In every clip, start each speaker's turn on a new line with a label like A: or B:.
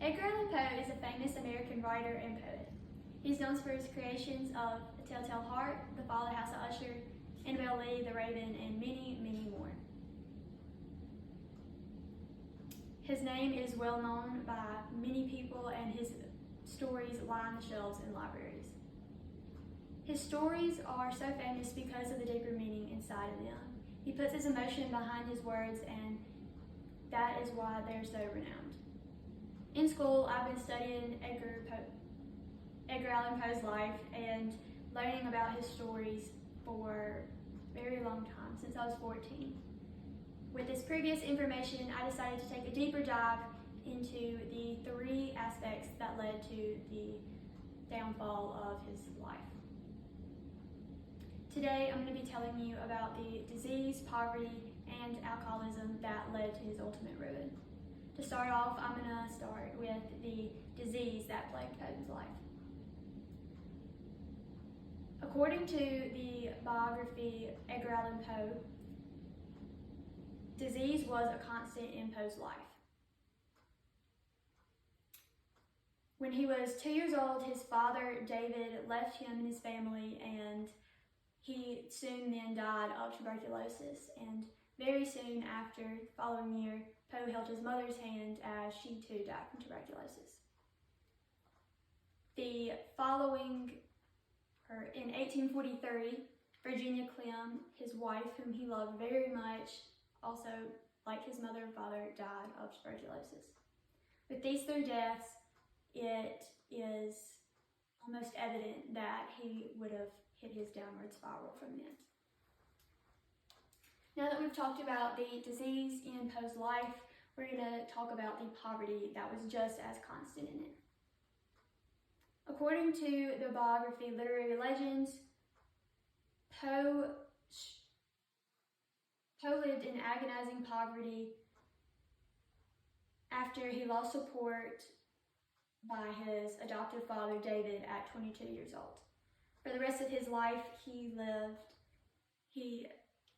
A: Edgar Allan Poe is a famous American writer and poet. He's known for his creations of A Telltale Heart, The Fall of the House of Usher, Annabel Lee, The Raven, and many, many more. His name is well known by many people, and his stories line the shelves in libraries. His stories are so famous because of the deeper meaning inside of them. He puts his emotion behind his words, and that is why they're so renowned. In school, I've been studying Edgar Allan Poe's life and learning about his stories for a very long time, since I was 14. With this previous information, I decided to take a deeper dive into the 3 aspects that led to the downfall of his life. Today, I'm going to be telling you about the disease, poverty, and alcoholism that led to his ultimate ruin. To start off, I'm going to start with the disease that plagued Poe's life. According to the biography Edgar Allan Poe, disease was a constant in Poe's life. When he was 2 years old, his father, David, left him and his family, and he soon then died of tuberculosis. And very soon after, the following year, Poe held his mother's hand as she too died from tuberculosis. In 1843, Virginia Clem, his wife, whom he loved very much, also, like his mother and father, died of tuberculosis. With these 3 deaths, it is almost evident that he would have hit his downward spiral from it. Now that we've talked about the disease in Poe's life, we're going to talk about the poverty that was just as constant in it. According to the biography Literary Legends, Poe lived in agonizing poverty after he lost support by his adoptive father, David, at 22 years old. For the rest of his life, he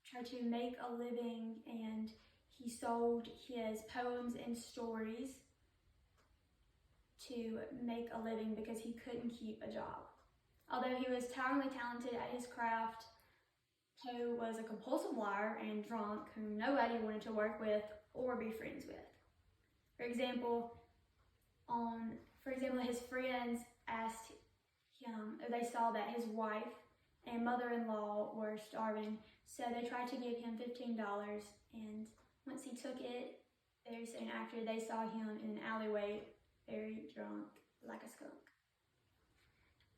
A: tried to make a living, and he sold his poems and stories to make a living because he couldn't keep a job. Although he was towering talented at his craft, Poe was a compulsive liar and drunk whom nobody wanted to work with or be friends with. For example, his friends asked him, or they saw that his wife and mother-in-law were starving, so they tried to give him $15, and once he took it, very soon after, they saw him in an alleyway, very drunk, like a skunk.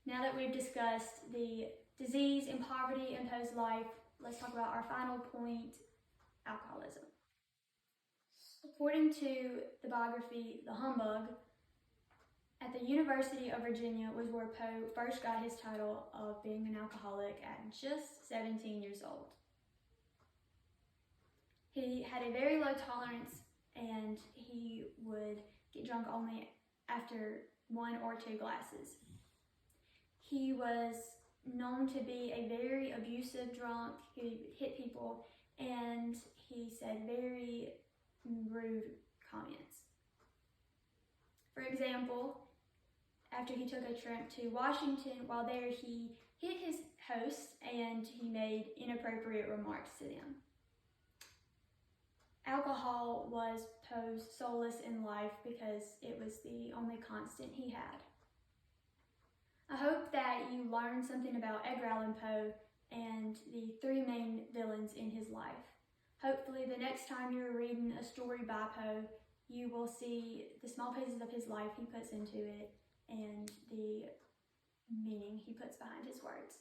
A: Now that we've discussed the disease and poverty in Poe's life, let's talk about our final point, alcoholism. According to the biography The Humbug, at the University of Virginia was where Poe first got his title of being an alcoholic at just 17 years old. He had a very low tolerance, and he would get drunk only after 1 or 2 glasses. He was known to be a very abusive drunk. He hit people, and he said very rude comments. For example, after he took a trip to Washington, while there he hit his hosts and he made inappropriate remarks to them. Alcohol was Poe's solace in life because it was the only constant he had. I hope that you learned something about Edgar Allan Poe and the 3 main villains in his life. Hopefully the next time you're reading a story by Poe, you will see the small pieces of his life he puts into it and the meaning he puts behind his words.